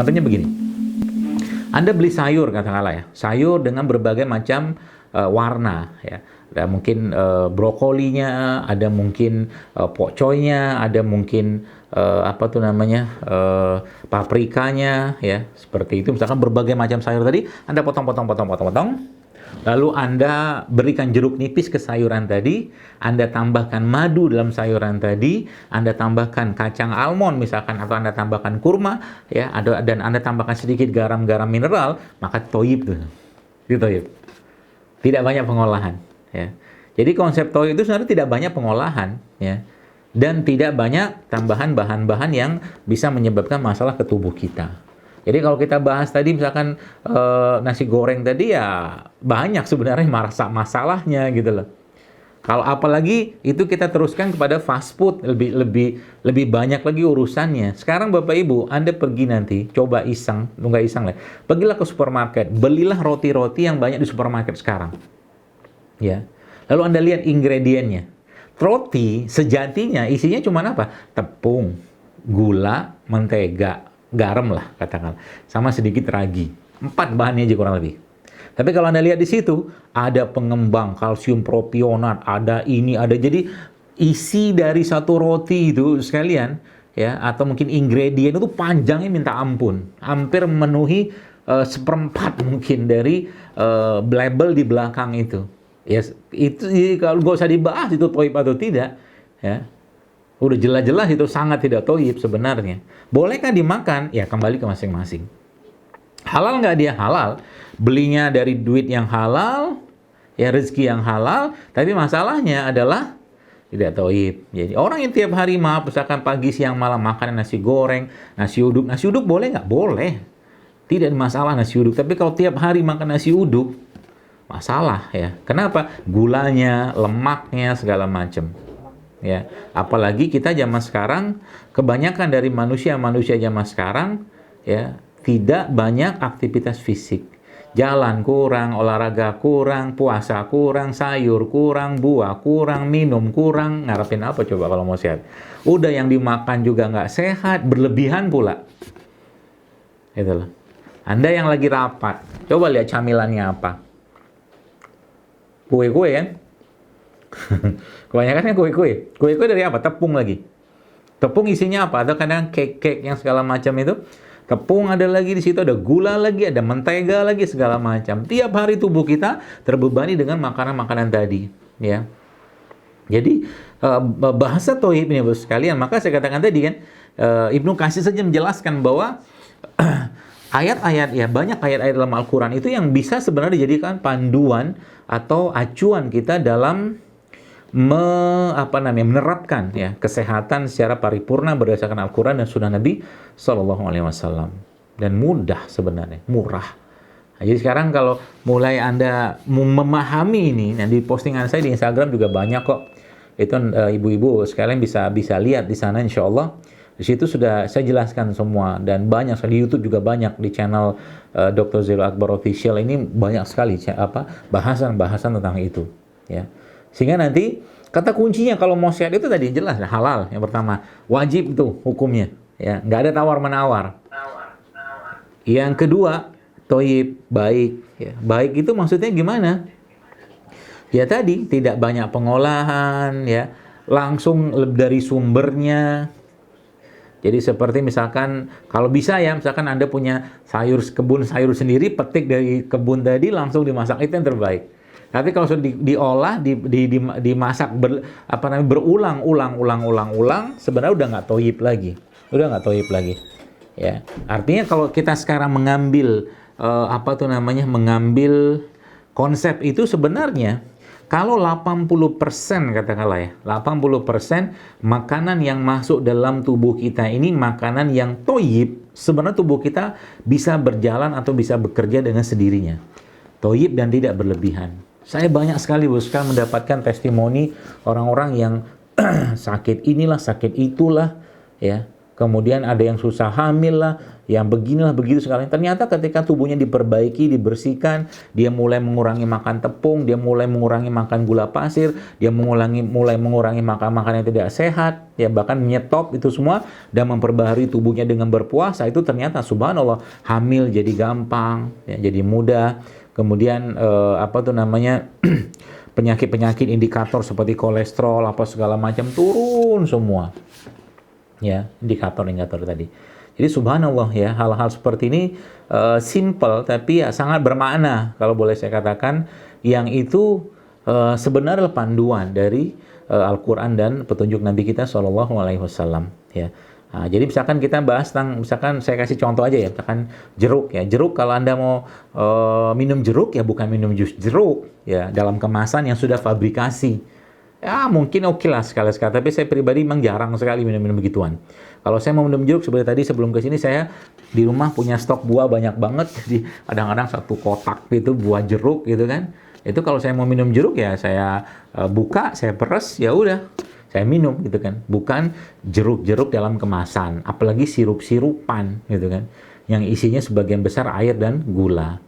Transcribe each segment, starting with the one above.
Contohnya begini, Anda beli sayur katakanlah ya, sayur dengan berbagai macam warna ya. Ada mungkin brokolinya, ada mungkin pokcoynya, ada mungkin paprikanya ya. Seperti itu misalkan berbagai macam sayur tadi Anda potong. Lalu Anda berikan jeruk nipis ke sayuran tadi, Anda tambahkan madu dalam sayuran tadi, Anda tambahkan kacang almond misalkan, atau Anda tambahkan kurma, ya, dan Anda tambahkan sedikit garam-garam mineral, maka toyib tuh. Itu toyib. Tidak banyak pengolahan. Ya. Jadi konsep toyib itu sebenarnya tidak banyak pengolahan, ya, dan tidak banyak tambahan bahan-bahan yang bisa menyebabkan masalah ke tubuh kita. Jadi kalau kita bahas tadi misalkan nasi goreng tadi ya banyak sebenarnya masalahnya gitu loh. Kalau apalagi itu kita teruskan kepada fast food, lebih banyak lagi urusannya. Sekarang Bapak Ibu, Anda pergi nanti coba iseng, nggak iseng lah. Pergilah ke supermarket, belilah roti-roti yang banyak di supermarket sekarang. Ya. Lalu Anda lihat ingredientnya. Roti sejatinya isinya cuma apa? Tepung, gula, mentega, garam lah katakan, sama sedikit ragi. 4 bahannya aja kurang lebih. Tapi kalau Anda lihat di situ ada pengembang kalsium propionat, ada ini, ada, jadi isi dari satu roti itu sekalian ya, atau mungkin ingredient itu panjangnya minta ampun, hampir memenuhi seperempat mungkin dari label di belakang itu. Ya, itu kalau nggak usah dibahas itu toib atau tidak ya. Udah jelas-jelas itu sangat tidak toib sebenarnya. Bolehkah dimakan? Ya kembali ke masing-masing. Halal nggak dia? Halal. Belinya dari duit yang halal, ya rezeki yang halal, tapi masalahnya adalah tidak toib. Jadi orang yang tiap hari misalkan pagi, siang, malam makan nasi goreng, nasi uduk boleh nggak? Boleh. Tidak masalah nasi uduk. Tapi kalau tiap hari makan nasi uduk, masalah ya. Kenapa? Gulanya, lemaknya, segala macam. Ya, apalagi kita zaman sekarang, kebanyakan dari manusia zaman sekarang ya tidak banyak aktivitas fisik. Jalan kurang, olahraga kurang, puasa kurang, sayur kurang, buah kurang, minum kurang, ngarepin apa coba kalau mau sehat? Udah yang dimakan juga nggak sehat, berlebihan pula. Itulah. Anda yang lagi rapat, coba lihat camilannya apa? Kue-kue kan? Kebanyakan kan kue-kue. Kue-kue dari apa? Tepung lagi. Tepung isinya apa? Atau kadang cake-cake yang segala macam itu. Tepung ada lagi di situ, ada gula lagi, ada mentega lagi, segala macam. Tiap hari tubuh kita terbebani dengan makanan-makanan tadi. Ya. Jadi bahasa tohib ini Bapak sekalian, maka saya katakan tadi kan, Ibnu Katsir saja menjelaskan bahwa ayat-ayat ya, banyak ayat-ayat dalam Al-Quran itu yang bisa sebenarnya dijadikan panduan atau acuan kita dalam menerapkan ya kesehatan secara paripurna berdasarkan Al-Quran dan Sunnah Nabi Sallallahu Alaihi Wasallam. Dan mudah sebenarnya, murah. Nah, jadi sekarang kalau mulai Anda memahami ini, nah di postingan saya di Instagram juga banyak kok. Itu ibu-ibu sekalian bisa lihat di sana insya Allah. Di situ sudah saya jelaskan semua, dan banyak di YouTube juga banyak, di channel Dr. Zelo Akbar Official ini banyak sekali bahasan-bahasan tentang itu ya. Sehingga nanti kata kuncinya kalau mau sehat itu tadi jelas halal yang pertama, wajib tuh hukumnya ya, nggak ada tawar-menawar. Yang kedua, toyib, baik ya. Baik itu maksudnya gimana? Ya tadi tidak banyak pengolahan ya, langsung dari sumbernya. Jadi seperti misalkan kalau bisa ya, misalkan Anda punya kebun sayur sendiri, petik dari kebun tadi langsung dimasak, itu yang terbaik. Tapi kalau sudah diolah, dimasak berulang-ulang, sebenarnya udah nggak toyib lagi. Ya, artinya kalau kita sekarang mengambil mengambil konsep itu sebenarnya, kalau 80% katakanlah ya, 80% makanan yang masuk dalam tubuh kita ini makanan yang toyib, sebenarnya tubuh kita bisa berjalan atau bisa bekerja dengan sendirinya. Toyib dan tidak berlebihan. Saya banyak sekali mendapatkan testimoni orang-orang yang sakit inilah, sakit itulah, ya. kemudian ada yang susah hamil lah, yang beginilah begitu sekali. Ternyata ketika tubuhnya diperbaiki, dibersihkan, dia mulai mengurangi makan tepung, dia mulai mengurangi makan gula pasir, dia mulai mengurangi makan makanan yang tidak sehat, ya bahkan menyetop itu semua dan memperbaharui tubuhnya dengan berpuasa, itu ternyata subhanallah hamil jadi gampang, ya, jadi mudah. Kemudian penyakit-penyakit indikator seperti kolesterol apa segala macam turun semua. Ya, indikator-indikator tadi. Jadi subhanallah ya, hal-hal seperti ini simple tapi ya sangat bermakna kalau boleh saya katakan, yang itu sebenarnya panduan dari Al-Quran dan petunjuk Nabi kita SAW ya. Nah, jadi misalkan kita bahas tentang, misalkan saya kasih contoh aja ya, misalkan jeruk ya. Jeruk, kalau Anda mau minum jeruk ya bukan minum jus jeruk ya, dalam kemasan yang sudah fabrikasi. Ya mungkin oke lah sekali-sekali, tapi saya pribadi memang jarang sekali minum-minum begituan. Kalau saya mau minum jeruk, seperti tadi sebelum ke sini saya di rumah punya stok buah banyak banget, jadi kadang-kadang satu kotak gitu buah jeruk gitu kan. Itu kalau saya mau minum jeruk ya saya buka, saya peres, ya udah saya minum gitu kan. Bukan jeruk-jeruk dalam kemasan, apalagi sirup-sirupan gitu kan, yang isinya sebagian besar air dan gula.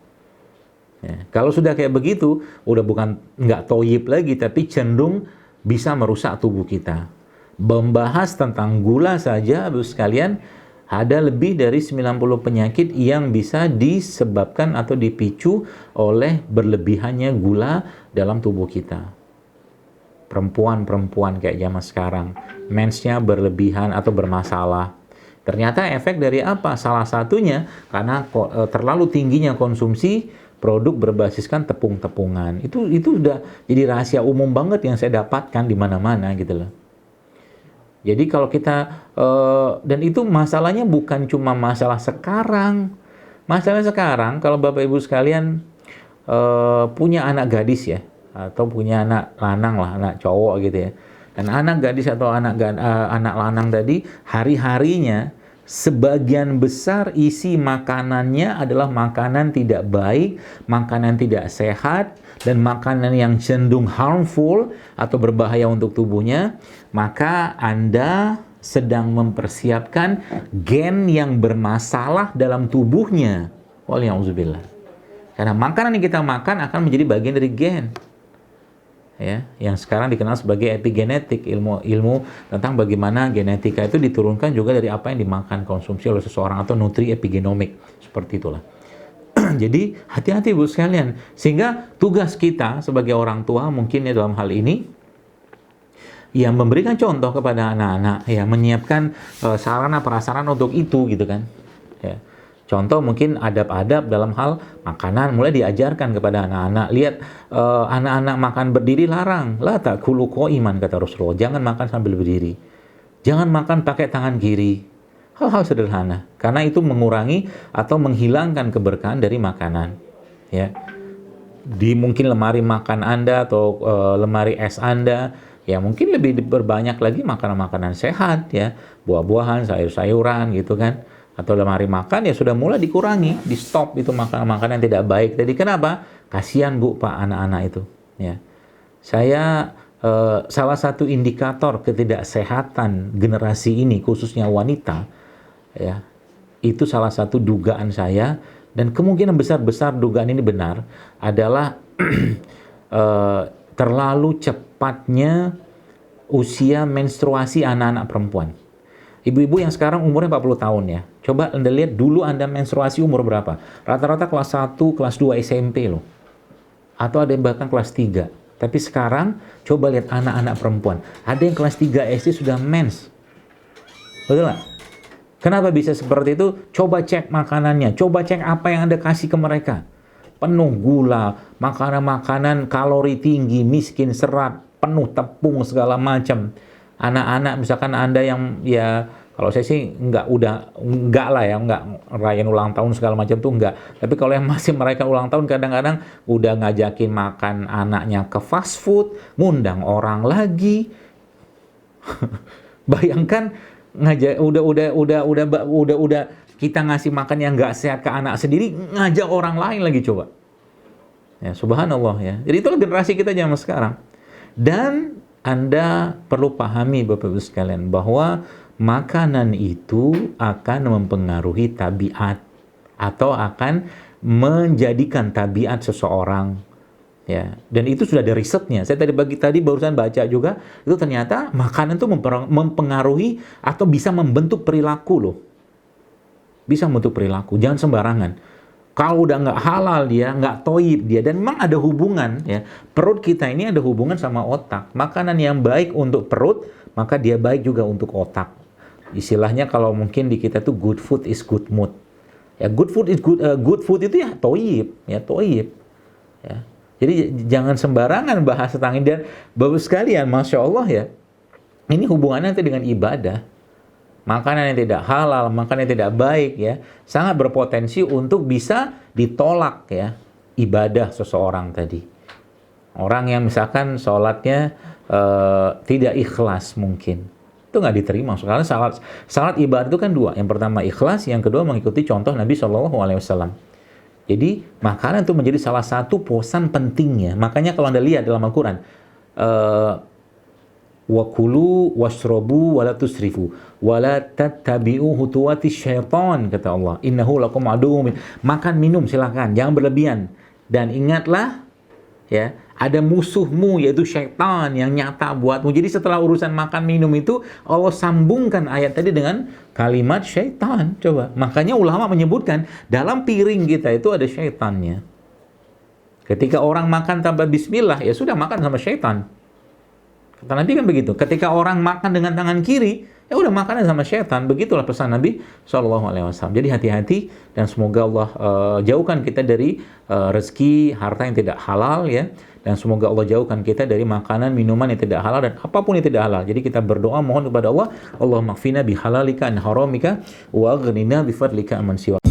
Ya, kalau sudah kayak begitu, udah bukan nggak toyib lagi, tapi cenderung bisa merusak tubuh kita. Membahas tentang gula saja, Bapak sekalian, ada lebih dari 90 penyakit yang bisa disebabkan atau dipicu oleh berlebihannya gula dalam tubuh kita. Perempuan-perempuan kayak zaman sekarang, mensnya berlebihan atau bermasalah. Ternyata efek dari apa? Salah satunya karena terlalu tingginya konsumsi produk berbasiskan tepung-tepungan. Itu udah jadi rahasia umum banget yang saya dapatkan di mana-mana gitu loh. Jadi kalau kita dan itu masalahnya bukan cuma masalah sekarang. Masalah sekarang kalau Bapak Ibu sekalian punya anak gadis ya, atau punya anak lanang lah, anak cowok gitu ya. Dan anak gadis atau anak lanang tadi hari-harinya sebagian besar isi makanannya adalah makanan tidak baik, makanan tidak sehat, dan makanan yang cenderung harmful atau berbahaya untuk tubuhnya, maka Anda sedang mempersiapkan gen yang bermasalah dalam tubuhnya. Waliyahzubillah. Karena makanan yang kita makan akan menjadi bagian dari gen. Ya, yang sekarang dikenal sebagai epigenetik, ilmu tentang bagaimana genetika itu diturunkan juga dari apa yang dimakan konsumsi oleh seseorang, atau nutri epigenomik, seperti itulah. Jadi hati-hati Bu sekalian, sehingga tugas kita sebagai orang tua mungkin ya dalam hal ini ya memberikan contoh kepada anak-anak, ya menyiapkan sarana prasarana untuk itu gitu kan. Ya. Contoh mungkin adab-adab dalam hal makanan mulai diajarkan kepada anak-anak. Lihat anak-anak makan berdiri larang. La ta'kulu qa'iman kata Rasulullah. Jangan makan sambil berdiri. Jangan makan pakai tangan kiri. Hal-hal sederhana. Karena itu mengurangi atau menghilangkan keberkahan dari makanan. Ya. Di mungkin lemari makan Anda atau lemari es Anda, ya mungkin lebih diperbanyak lagi makanan-makanan sehat ya. Buah-buahan, sayur-sayuran gitu kan. Atau lemari makan ya sudah mulai dikurangi, di stop itu makanan-makanan yang tidak baik. Jadi kenapa? Kasihan Bu Pak anak-anak itu. Ya, saya salah satu indikator ketidaksehatan generasi ini khususnya wanita, ya itu salah satu dugaan saya, dan kemungkinan besar dugaan ini benar adalah terlalu cepatnya usia menstruasi anak-anak perempuan. Ibu-ibu yang sekarang umurnya 40 tahun ya. Coba Anda lihat dulu Anda menstruasi umur berapa? Rata-rata kelas 1, kelas 2 SMP loh. Atau ada yang bahkan kelas 3. Tapi sekarang coba lihat anak-anak perempuan. Ada yang kelas 3 SD sudah mens. Betul nggak? Kenapa bisa seperti itu? Coba cek makanannya. Coba cek apa yang Anda kasih ke mereka. Penuh gula, makanan-makanan kalori tinggi, miskin serat, penuh tepung segala macam. Anak-anak misalkan Anda yang ya kalau saya sih enggak lah ya, enggak rayain ulang tahun segala macam tuh enggak. Tapi kalau yang masih merayakan ulang tahun kadang-kadang udah ngajakin makan anaknya ke fast food, ngundang orang lagi. Bayangkan udah kita ngasih makan yang enggak sehat ke anak sendiri, ngajak orang lain lagi coba. Ya, subhanallah ya. Jadi itulah generasi kita zaman sekarang. Dan Anda perlu pahami Bapak Ibu sekalian bahwa makanan itu akan mempengaruhi tabiat atau akan menjadikan tabiat seseorang, ya. Dan itu sudah ada risetnya. Saya tadi barusan baca juga, itu ternyata makanan itu mempengaruhi atau bisa membentuk perilaku loh. Bisa membentuk perilaku, jangan sembarangan. Kalau udah nggak halal dia, nggak toib dia, dan memang ada hubungan, ya. Perut kita ini ada hubungan sama otak. Makanan yang baik untuk perut, maka dia baik juga untuk otak. Istilahnya kalau mungkin di kita tuh good food is good mood. Ya, good food is good food itu ya toib, ya toib. Ya. Jadi jangan sembarangan bahasa tentang ini. Dan Bapak sekalian, Masya Allah ya, ini hubungannya nanti dengan ibadah. Makanan yang tidak halal, makanan yang tidak baik ya, sangat berpotensi untuk bisa ditolak ya, ibadah seseorang tadi. Orang yang misalkan sholatnya tidak ikhlas mungkin, itu nggak diterima. Karena salat ibadah itu kan dua. Yang pertama ikhlas, yang kedua mengikuti contoh Nabi SAW. Jadi makanan itu menjadi salah satu posan pentingnya. Makanya kalau Anda lihat dalam Al-Quran, wa kulu washrabu wala tusrifu wala tattabi'u khutuwati syaitan, kata Allah, innahu lakum aduwwun. Makan minum silakan, jangan berlebihan, dan ingatlah ya, ada musuhmu yaitu syaitan yang nyata buatmu. Jadi setelah urusan makan minum itu Allah sambungkan ayat tadi dengan kalimat syaitan. Coba, makanya ulama menyebutkan dalam piring kita itu ada syaitannya. Ketika orang makan tanpa bismillah, ya sudah makan sama syaitan. Kata Nabi kan begitu. Ketika orang makan dengan tangan kiri, ya udah makan sama syaitan. Begitulah pesan Nabi SAW. Jadi hati-hati, dan semoga Allah jauhkan kita dari rezeki harta yang tidak halal ya. Dan semoga Allah jauhkan kita dari makanan, minuman yang tidak halal, dan apapun yang tidak halal. Jadi kita berdoa mohon kepada Allah, Allahumma kfina bihalalika an haramika wa aghnina bifadlika amman siwa.